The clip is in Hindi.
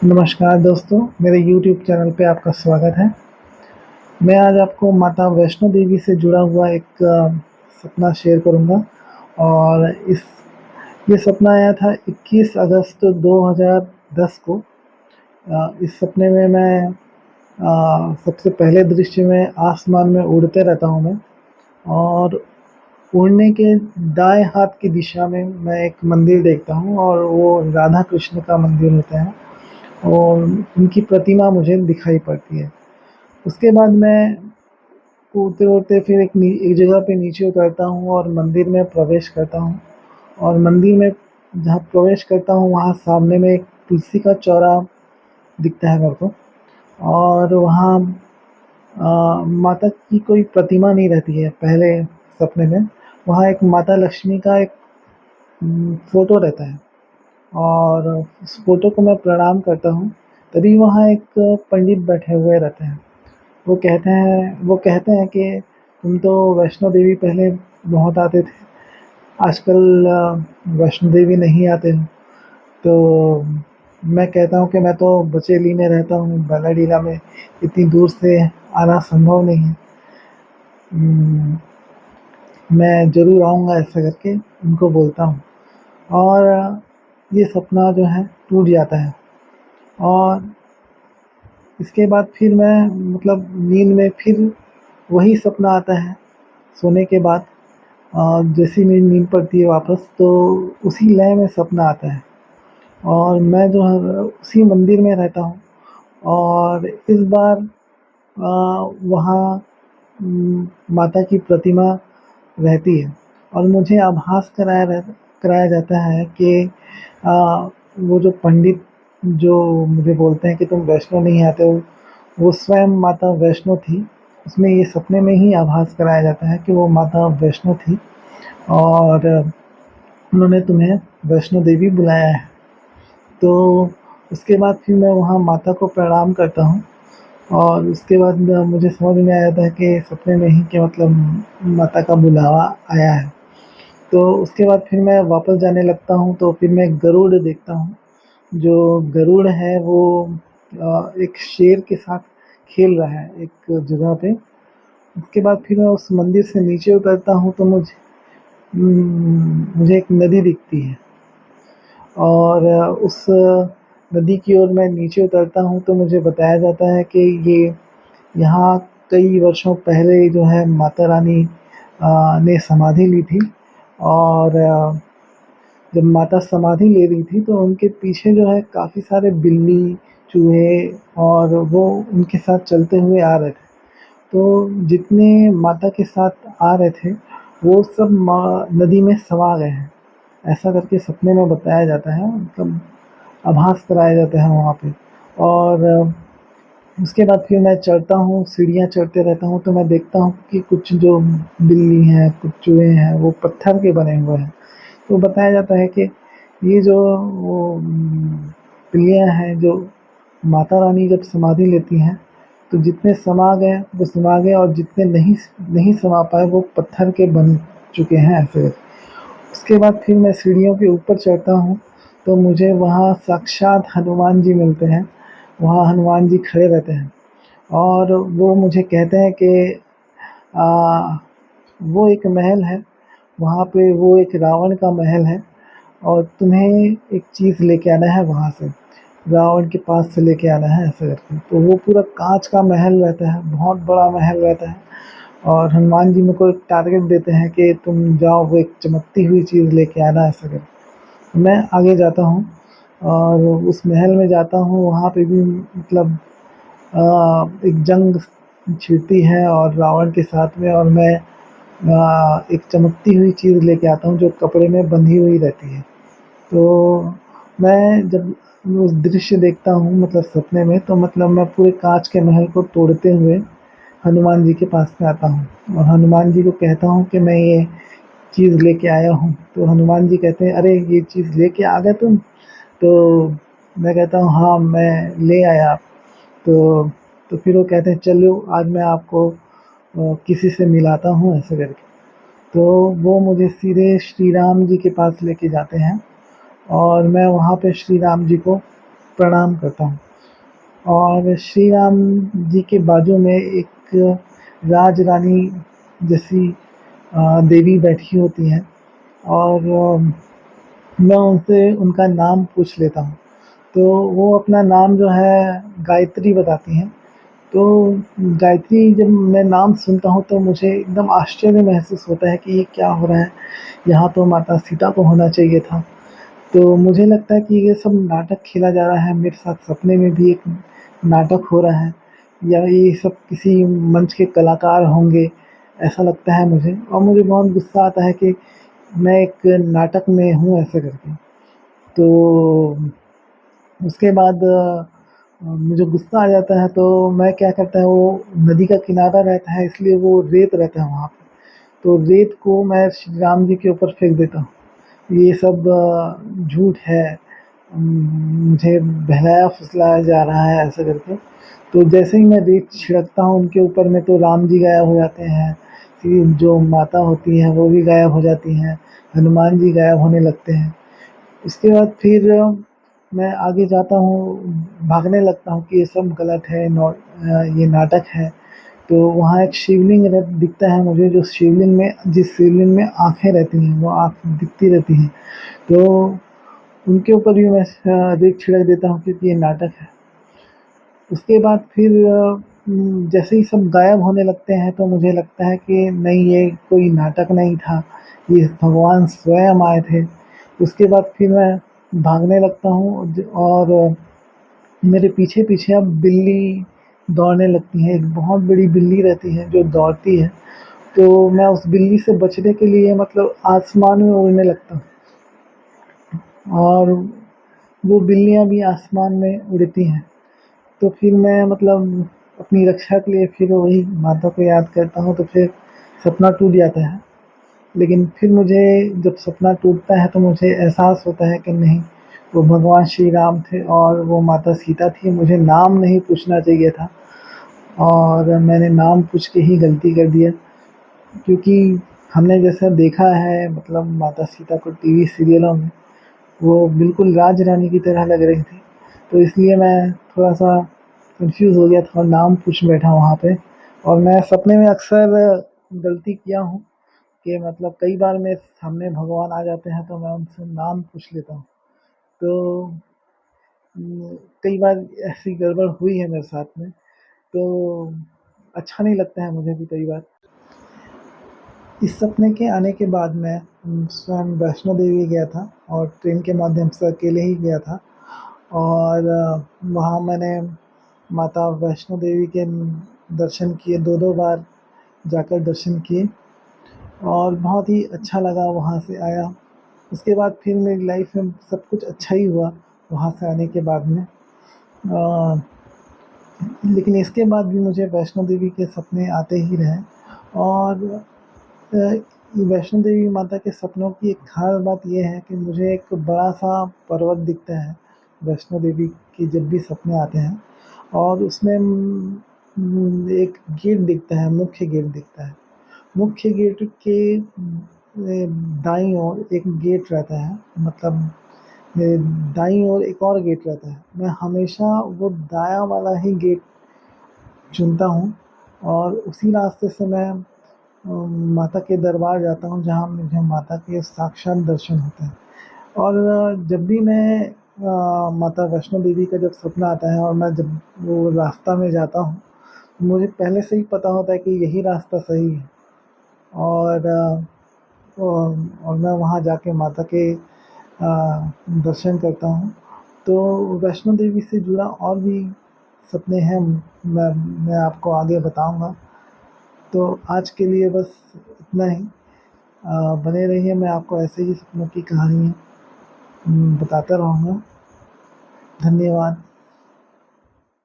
नमस्कार दोस्तों, मेरे YouTube चैनल पे आपका स्वागत है। मैं आज आपको माता वैष्णो देवी से जुड़ा हुआ एक सपना शेयर करूँगा और ये सपना आया था 21 अगस्त 2010 को। इस सपने में मैं सबसे पहले दृश्य में आसमान में उड़ते रहता हूँ मैं और उड़ने के दाएँ हाथ की दिशा में मैं एक मंदिर देखता हूँ और वो राधा कृष्ण का मंदिर होता है और उनकी प्रतिमा मुझे दिखाई पड़ती है। उसके बाद मैं उड़ते-उड़ते फिर एक जगह पे नीचे उतरता हूँ और मंदिर में प्रवेश करता हूँ और मंदिर में जहाँ प्रवेश करता हूँ वहाँ सामने में एक तुलसी का चौरा दिखता है मेरे को और वहाँ माता की कोई प्रतिमा नहीं रहती है पहले सपने में। वहाँ एक माता लक्ष्मी का एक फ़ोटो रहता है और उस फ़ोटो को मैं प्रणाम करता हूँ। तभी वहाँ एक पंडित बैठे हुए रहते हैं। वो कहते हैं कि तुम तो वैष्णो देवी पहले बहुत आते थे, आजकल वैष्णो देवी नहीं आते हो। तो मैं कहता हूँ कि मैं तो बचेली में रहता हूँ, बैलाडीला में, इतनी दूर से आना संभव नहीं है। मैं ज़रूर आऊँगा ऐसा करके उनको बोलता हूँ और ये सपना जो है टूट जाता है और इसके बाद फिर मैं मतलब नींद में फिर वही सपना आता है। सोने के बाद जैसे ही मेरी नींद पड़ती है वापस तो उसी लय में सपना आता है और मैं जो है उसी मंदिर में रहता हूँ और इस बार वहाँ माता की प्रतिमा रहती है और मुझे आभास कराया जाता है कि वो जो पंडित जो मुझे बोलते हैं कि तुम वैष्णो नहीं आते हो, वो स्वयं माता वैष्णो थी। उसमें ये सपने में ही आभास कराया जाता है कि वो माता वैष्णो थी और उन्होंने तुम्हें वैष्णो देवी बुलाया है। तो उसके बाद फिर मैं वहाँ माता को प्रणाम करता हूँ और उसके बाद मुझे समझ में आ जाता है कि सपने में ही कि मतलब माता का बुलावा आया है। तो उसके बाद फिर मैं वापस जाने लगता हूँ तो फिर मैं गरुड़ देखता हूँ। जो गरुड़ है वो एक शेर के साथ खेल रहा है एक जगह पे। उसके बाद फिर मैं उस मंदिर से नीचे उतरता हूँ तो मुझे एक नदी दिखती है और उस नदी की ओर मैं नीचे उतरता हूँ तो मुझे बताया जाता है कि ये यहाँ कई वर्षों पहले जो है माता रानी ने समाधि ली थी और जब माता समाधि ले रही थी तो उनके पीछे जो है काफ़ी सारे बिल्ली, चूहे और वो उनके साथ चलते हुए आ रहे थे। तो जितने माता के साथ आ रहे थे, वो सब नदी में समा गए हैं। ऐसा करके सपने में बताया जाता है मतलब आभास कराया जाता है वहाँ पे और उसके बाद फिर मैं चढ़ता हूँ, सीढ़ियाँ चढ़ते रहता हूँ तो मैं देखता हूँ कि कुछ जो बिल्ली हैं, कुछ चूहे हैं, वो पत्थर के बने हुए हैं। तो बताया जाता है कि ये जो वो बिल्लियाँ हैं जो माता रानी जब समाधि लेती हैं, तो जितने समा गए वो समा गए और जितने नहीं समा पाए वो पत्थर के बन चुके हैं ऐसे। उसके बाद फिर मैं सीढ़ियों के ऊपर चढ़ता हूँ, तो मुझे वहाँ साक्षात हनुमान जी मिलते हैं। वहाँ हनुमान जी खड़े रहते हैं और वो मुझे कहते हैं कि अ, वो एक महल है, वहाँ पे वो एक रावण का महल है और तुम्हें एक चीज़ लेके आना है वहाँ से, रावण के पास से लेके आना है ऐसा करके। तो वो पूरा काँच का महल रहता है, बहुत बड़ा महल रहता है और हनुमान जी मेरे को एक टारगेट देते हैं कि तुम जाओ वो एक चमकती हुई चीज़ लेके आना ऐसा करके। मैं आगे जाता हूँ और उस महल में जाता हूँ, वहाँ पे भी मतलब एक जंग छिड़ती है और रावण के साथ में और मैं एक चमकती हुई चीज़ लेके आता हूँ जो कपड़े में बंधी हुई रहती है। तो मैं जब उस दृश्य देखता हूँ मतलब सपने में तो मतलब मैं पूरे काँच के महल को तोड़ते हुए हनुमान जी के पास में आता हूँ और हनुमान जी को कहता हूँ कि मैं ये चीज़ लेके आया हूँ। तो हनुमान जी कहते हैं, "अरे! ये चीज़ लेके आ गए तुम?" तो मैं कहता हूँ, "हाँ, मैं ले आया।" तो फिर वो कहते हैं, "चलो आज मैं आपको किसी से मिलाता हूँ" ऐसे करके। तो वो मुझे सीधे श्री राम जी के पास लेके जाते हैं और मैं वहाँ पे श्री राम जी को प्रणाम करता हूँ। और श्री राम जी के बाजू में एक राज रानी जैसी देवी बैठी होती हैं, और मैं उनसे उनका नाम पूछ लेता हूँ। तो वो अपना नाम जो है गायत्री बताती हैं। तो गायत्री जब मैं नाम सुनता हूँ तो मुझे एकदम आश्चर्य महसूस होता है कि ये क्या हो रहा है? यहाँ तो माता सीता को होना चाहिए था। तो मुझे लगता है कि ये सब नाटक खेला जा रहा है, मेरे साथ सपने में भी एक नाटक हो रहा है, या ये सब किसी मंच के कलाकार होंगे, ऐसा लगता है मुझे। और मुझे बहुत गुस्सा आता है कि मैं एक नाटक में हूँ ऐसे करके। तो उसके बाद मुझे गुस्सा आ जाता है, तो मैं क्या करता है, वो नदी का किनारा रहता है इसलिए वो रेत रहता है वहाँ पे, तो रेत को मैं श्री राम जी के ऊपर फेंक देता हूँ। ये सब झूठ है, मुझे बहलाया फुसलाया जा रहा है ऐसा करके। तो जैसे ही मैं रेत छिड़कता हूँ उनके ऊपर में, तो राम जी गायब हो जाते हैं, फिर जो माता होती हैं वो भी गायब हो जाती हैं, हनुमान जी गायब होने लगते हैं। इसके बाद फिर मैं आगे जाता हूँ, भागने लगता हूँ कि ये सब गलत है, ये नाटक है। तो वहाँ एक शिवलिंग दिखता है मुझे, जो शिवलिंग में जिस शिवलिंग में आँखें रहती हैं, वो आँख दिखती रहती हैं। तो उनके ऊपर भी मैं रेत छिड़क देता हूँ क्योंकि ये नाटक है। उसके बाद फिर जैसे ही सब गायब होने लगते हैं तो मुझे लगता है कि नहीं, ये कोई नाटक नहीं था, ये भगवान स्वयं आए थे। उसके बाद फिर मैं भागने लगता हूँ, और मेरे पीछे-पीछे अब बिल्ली दौड़ने लगती है। एक बहुत बड़ी बिल्ली रहती है जो दौड़ती है, तो मैं उस बिल्ली से बचने के लिए मतलब आसमान में उड़ने लगता हूँ, और वो बिल्लियाँ भी आसमान में उड़ती हैं। तो फिर मैं मतलब अपनी रक्षा के लिए फिर वही माता को याद करता हूँ, तो फिर सपना टूट जाता है। लेकिन फिर मुझे जब सपना टूटता है तो मुझे एहसास होता है कि नहीं, वो भगवान श्री राम थे और वो माता सीता थी। मुझे नाम नहीं पूछना चाहिए था, और मैंने नाम पूछ के ही गलती कर दिया, क्योंकि हमने जैसा देखा है मतलब माता सीता को टीवी सीरियलों में, वो बिल्कुल राज रानी की तरह लग रही थी। तो इसलिए मैं थोड़ा-सा कन्फ्यूज़ हो गया था और नाम पूछ बैठा वहाँ पे। और मैं सपने में अक्सर गलती किया हूँ कि मतलब कई बार मेरे सामने भगवान आ जाते हैं तो मैं उनसे नाम पूछ लेता हूँ। तो कई बार ऐसी गड़बड़ हुई है मेरे साथ में, तो अच्छा नहीं लगता है मुझे भी कई बार। इस सपने के आने के बाद मैं स्वयं वैष्णो देवी गया था, और ट्रेन के माध्यम से अकेले ही गया था। और वहाँ मैंने माता वैष्णो देवी के दर्शन किए, 2-2 बार जाकर दर्शन किए, और बहुत ही अच्छा लगा वहाँ से आया। उसके बाद फिर मेरी लाइफ में सब कुछ अच्छा ही हुआ वहाँ से आने के बाद में। अ, लेकिन इसके बाद भी मुझे वैष्णो देवी के सपने आते ही रहे। और वैष्णो देवी माता के सपनों की एक ख़ास बात ये है कि मुझे एक बड़ा-सा पर्वत दिखता है वैष्णो देवी के जब भी सपने आते हैं, और उसमें एक गेट दिखता है, मुख्य गेट दिखता है। मुख्य गेट के दाईं ओर एक गेट रहता है, मतलब दाईं ओर एक और गेट रहता है। मैं हमेशा वो दायाँ वाला ही गेट चुनता हूँ, और उसी रास्ते से मैं माता के दरबार जाता हूँ जहाँ मुझे माता के साक्षात दर्शन होते हैं। और जब भी मैं माता वैष्णो देवी का जब सपना आता है और मैं जब वो रास्ता में जाता हूँ, मुझे पहले से ही पता होता है कि यही रास्ता सही है। और और मैं वहाँ जाके माता के दर्शन करता हूँ। तो वैष्णो देवी से जुड़ा और भी सपने हैं, मैं आपको आगे बताऊँगा। तो आज के लिए बस इतना ही। बने रहिए, मैं आपको ऐसे ही सपनों की कहानियाँ बताता रहूँगा। धन्यवाद।